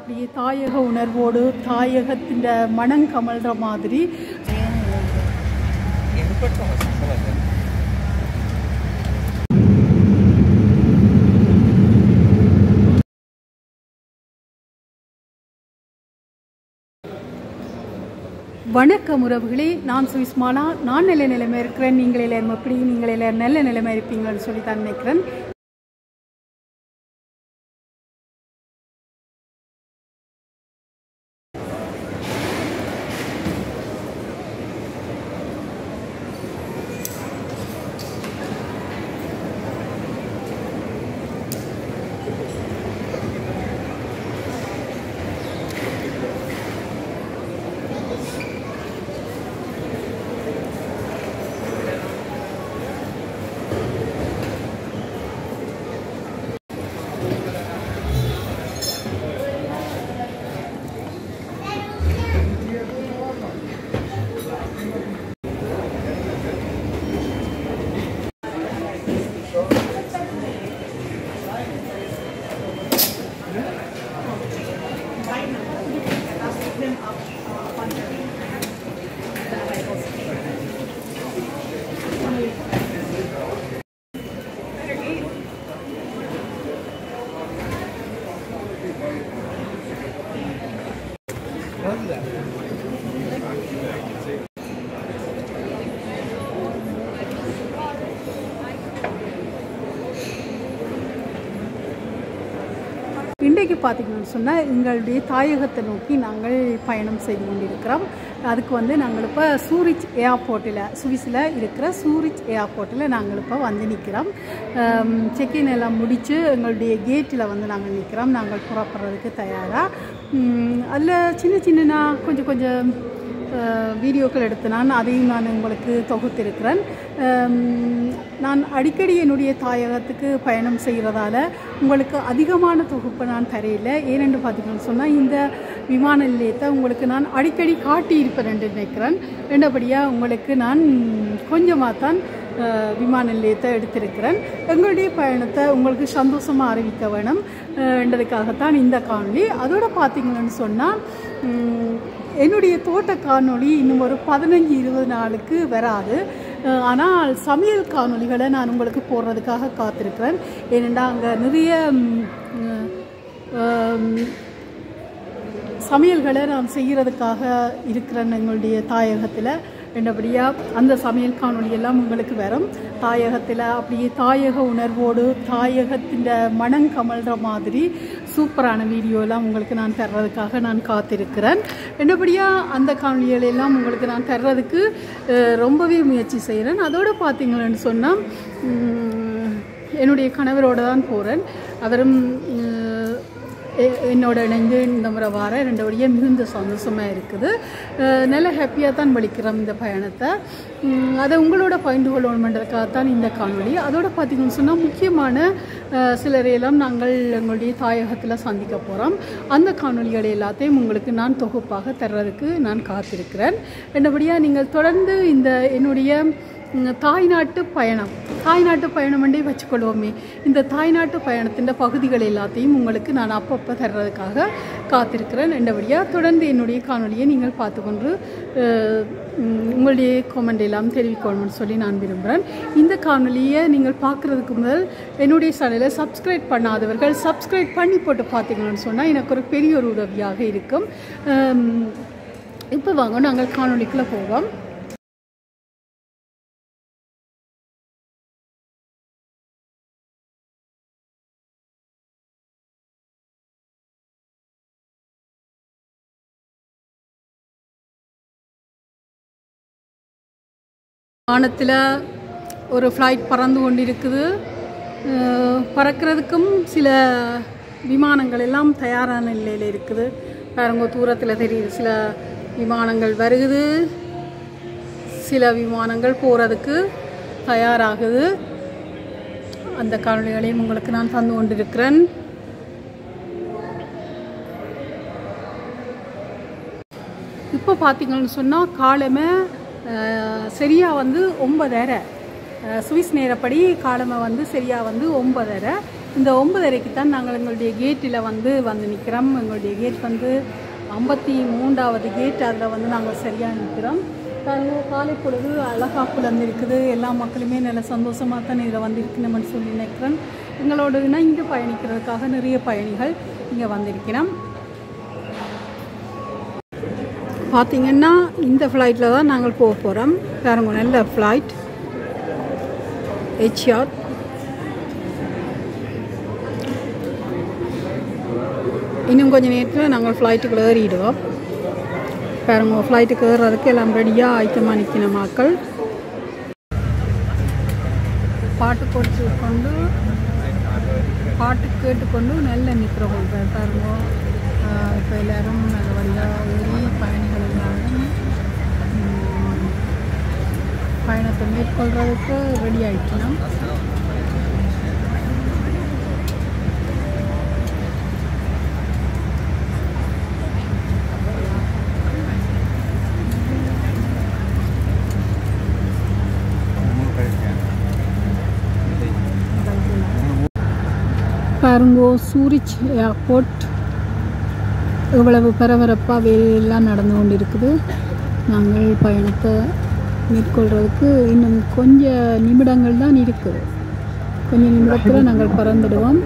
அப்படியே தாயக உணர்வோடு தாயகத்தின் மனம் கமழ்ற மாதிரி வணக்கம் உறவுகளே, நான் சுவிஸ்மானா. நான் நல்ல நிலைமை இருக்கிறேன். நீங்கள் எல்லாரும் எப்படி? நீங்கள் எல்லாரும் நல்ல நிலைமை இருப்பீங்கன்னு சொல்லி தான் நினைக்கிறேன். இன்றைக்கு பார்த்திங்கன்னு சொன்னால் எங்களுடைய தாயகத்தை நோக்கி நாங்கள் பயணம் செய்து கொண்டிருக்கிறோம். அதுக்கு நாங்கள் இப்போ சூரிச் ஏர்போர்ட்டில், சுவிஸில் இருக்கிற சூரிச் ஏர்போர்ட்டில் நாங்கள் இப்போ வந்து நிற்கிறோம். செக்இன் எல்லாம் முடித்து எங்களுடைய கேட்டில் நாங்கள் நிற்கிறோம். நாங்கள் புறப்படுறதுக்கு தயாராக. அதில் சின்ன சின்ன கொஞ்சம் வீடியோக்கள் எடுத்து அதையும் நான் உங்களுக்கு தொகுத்திருக்கிறேன். நான் அடிக்கடி என்னுடைய தாயகத்துக்கு பயணம் செய்கிறதால உங்களுக்கு அதிகமான தொகுப்பை நான் தரையில். ஏனென்று பார்த்திங்கன்னு சொன்னால் இந்த விமான நிலையத்தை உங்களுக்கு நான் அடிக்கடி காட்டியிருப்பேன் என்று நினைக்கிறேன். ரெண்டபடியாக உங்களுக்கு நான் கொஞ்சமாக தான் விமான நிலையத்தை எடுத்திருக்கிறேன். எங்களுடைய பயணத்தை உங்களுக்கு சந்தோஷமாக அறிவிக்க வேணும் என்றதுக்காகத்தான் இந்த காணொளி. அதோடு பார்த்திங்கன்னு சொன்னால் என்னுடைய தோட்ட காணொளி இன்னும் ஒரு 15-20 நாளுக்கு வராது. ஆனால் சமையல் காணொளிகளை நான் உங்களுக்கு போடுறதுக்காக காத்திருக்கிறேன். ஏனென்றால் அங்கே நிறைய சமையல்களை நான் செய்கிறதுக்காக இருக்கிறேன் எங்களுடைய தாயகத்தில். ரெண்டபடியாக அந்த சமையல் காணொலியெல்லாம் உங்களுக்கு வரும். தாயகத்தில் அப்படியே தாயக உணர்வோடு தாயகத்தின் மனம் கமழ்ற மாதிரி சூப்பரான வீடியோலாம் உங்களுக்கு நான் தர்றதுக்காக நான் காத்திருக்கிறேன். ரெண்டபடியாக அந்த காணொலிகளெல்லாம் உங்களுக்கு நான் தர்றதுக்கு ரொம்பவே முயற்சி செய்கிறேன். அதோடு பார்த்திங்கன்னு சொன்னால் என்னுடைய கணவரோடு தான் போகிறேன். அவரும் என்னோட இணைந்து இந்த முறை வார ரெண்டபடியாக மிகுந்த சந்தோஷமாக இருக்குது. நல்ல ஹாப்பியாக தான் வலிக்கிறோம் இந்த பயணத்தை. அதை உங்களோட பகிர்ந்து கொள்ளணுன்றதுக்காகத்தான் இந்த காணொலி. அதோடு பார்த்திங்கன்னு சொன்னால் முக்கியமான சிலரையெல்லாம் நாங்கள் எங்களுடைய தாயகத்தில் சந்திக்க போகிறோம். அந்த காணொலிகளை எல்லாத்தையும் உங்களுக்கு நான் தொகுப்பாக தர்றதுக்கு நான் காத்திருக்கிறேன். ரெண்டபடியாக நீங்கள் தொடர்ந்து இந்த என்னுடைய தாய்நாட்டு பயணம் என்றே வச்சுக்கொள்வோமே. இந்த தாய்நாட்டு பயணத்தின் பகுதிகள் எல்லாத்தையும் உங்களுக்கு நான் அப்பப்போ தர்றதுக்காக காத்திருக்கிறேன். ரெண்டபடியாக தொடர்ந்து என்னுடைய காணொலியை நீங்கள் பார்த்துக்கொண்டு உங்களுடைய கமெண்ட் எல்லாம் தெரிவிக்கணும்னு சொல்லி நான் விரும்புகிறேன். இந்த காணொலியை நீங்கள் பார்க்குறதுக்கு முதல் என்னுடைய சேனலை சப்ஸ்கிரைப் பண்ணாதவர்கள் சப்ஸ்கிரைப் பண்ணி போட்டு பார்த்தீங்கன்னு சொன்னால் எனக்கு ஒரு பெரிய ஒரு உதவியாக இருக்கும். இப்போ வாங்க நாங்கள் காணொலிக்குள்ளே போவோம். வானத்தில் ஒரு ஃப்ளைட் பறந்து கொண்டிருக்குது. பறக்கிறதுக்கும் சில விமானங்கள் எல்லாம் தயாரான நிலையில் இருக்குது. பாருங்க, தூரத்தில் தெரியுது சில விமானங்கள் வருகுது, சில விமானங்கள் போகிறதுக்கு தயாராகுது. அந்த காணொலிகளையும் உங்களுக்கு நான் தந்து கொண்டிருக்கிறேன். இப்போ பார்த்தீங்கன்னு சொன்னால் காலமே சரியாக 9:30 சுவிஸ் நேரப்படி காலமை சரியாக 9:30. இந்த 9:30க்கு தான் நாங்கள் எங்களுடைய கேட்டில் வந்து நிற்கிறோம். எங்களுடைய கேட் வந்து 53வது கேட். அதில் வந்து நாங்கள் சரியாக நிற்கிறோம். காலை பொழுது அழகாக புலர்ந்துருக்குது. எல்லா மக்களுமே நல்ல சந்தோஷமாக தான் இதில் வந்து இருக்கணும்னு சொல்லி நினைக்கிறேன். எங்களோட இணைந்து பயணிக்கிறதுக்காக நிறைய பயணிகள் இங்கே வந்திருக்கிறோம். பார்த்திங்கன்னா இந்த ஃப்ளைட்டில் தான் நாங்கள் போக போகிறோம். பாருங்க, நல்ல ஃப்ளைட் எச்சியாட். இன்னும் கொஞ்சம் நேரத்தில் நாங்கள் ஃப்ளைட்டுக்குள்ளே ஏறிடுவோம். பாருங்க, ஃப்ளைட்டுக்கு ஏறுறதுக்கு எல்லாம் ரெடியாக ஐட்டமாக நிற்கின மக்கள். பாட்டு கேட்டுக்கொண்டு நல்ல நிற்கிறோம். பாருங்க, இப்போ எல்லோரும் நல்ல வழியாக ஏறி பயணிகள் எல்லாரும் பயணத்தை மேற்கொள்கிறதுக்கு ரெடி ஆகிக்கணும். பாருங்கோ, சூரிச் ஏர்போர்ட் இவ்வளவு பரபரப்பாக வேலையெல்லாம் நடந்து கொண்டு இருக்குது. நாங்கள் பயணத்தை மேற்கொள்கிறதுக்கு இன்னும் கொஞ்சம் நிமிடங்கள் தான் இருக்குது. கொஞ்சம் நிமிடத்தில் நாங்கள் பறந்துடுவோம்.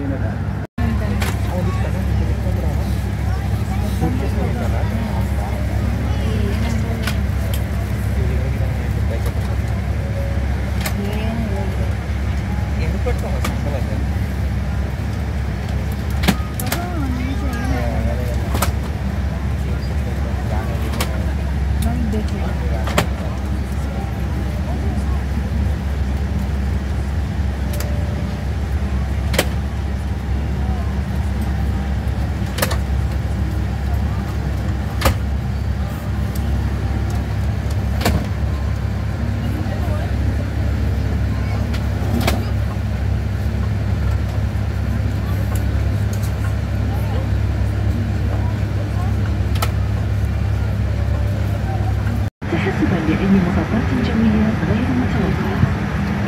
لأي مطبات جوية غير متوقعة.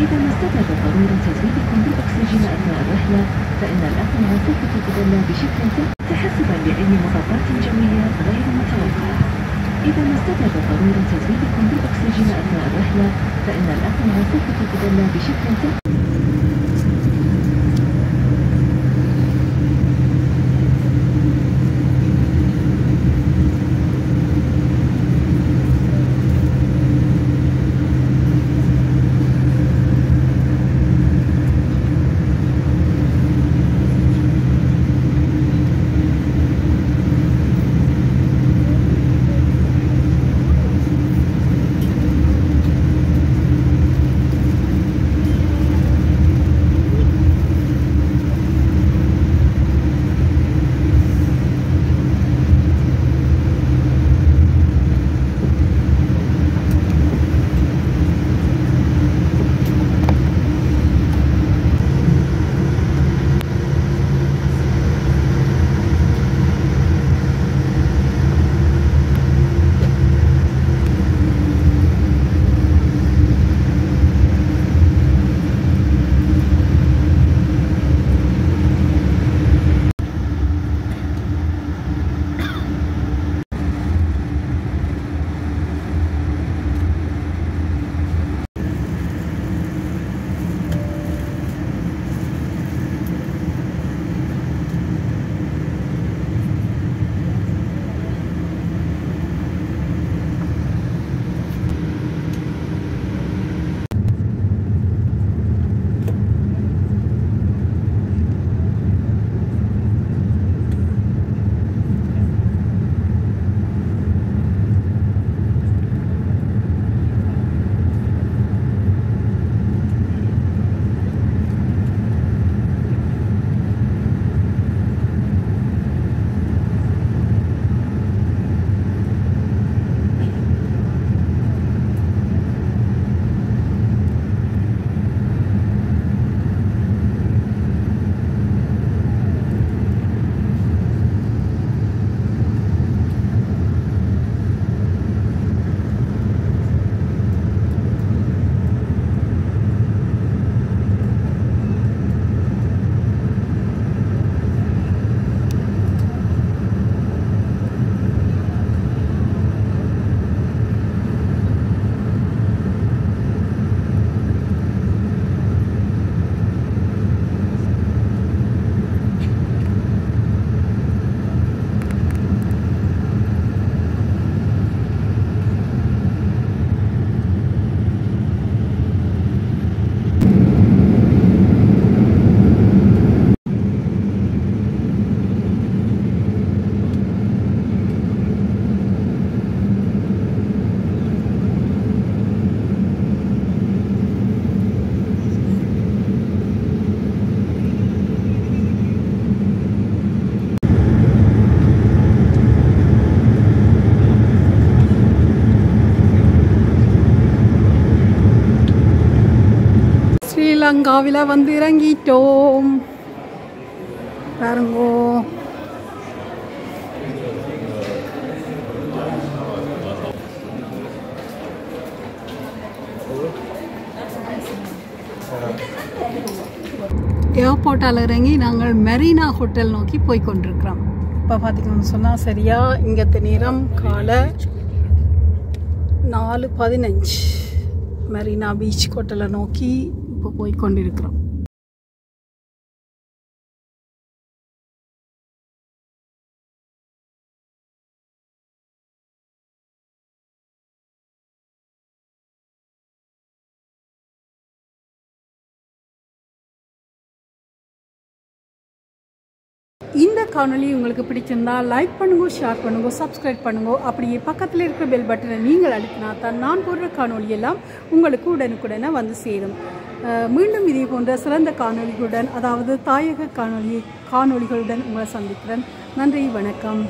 إذا ما استدعت ضرورة تزويدكم بالأكسجين أثناء الرحلة فإن الأقنعة سوف تتدلى بشكل تحسبا لأي مطبات جوية غير متوقعة. إذا ما استدعت ضرورة تزويدكم بالأكسجين أثناء الرحلة فإن الأقنعة سوف تتدلى بشكل லங்காவில் வந்து இறங்கிட்டோம் பாருங்கோ. ஏர்போர்ட்டால் இறங்கி நாங்கள் மெரினா ஹோட்டல் நோக்கி போய் கொண்டிருக்கிறோம். இப்போ பார்த்திங்கன்னு சொன்னால் சரியா இங்கத்த நேரம் காலை 4:15. மெரினா பீச் ஹோட்டலை நோக்கி இப்போ போய் கொண்டிருக்கிறோம். இந்த காணொலி உங்களுக்கு பிடிச்சிருந்தா லைக் பண்ணுங்க, ஷேர் பண்ணுங்க, சப்ஸ்கிரைப் பண்ணுங்க. அப்படியே பக்கத்தில் இருக்கிற பெல் பட்டனை நீங்கள் அழுத்தினா தான் நான் போடுற காணொலி எல்லாம் உங்களுக்கு உடனுக்குடனே வந்து சேரும். மீண்டும் இதே போன்ற சிறந்த காணொலிகளுடன், அதாவது தாயக காணொலிகளுடன் உங்களை சந்திக்கிறேன். நன்றி, வணக்கம்.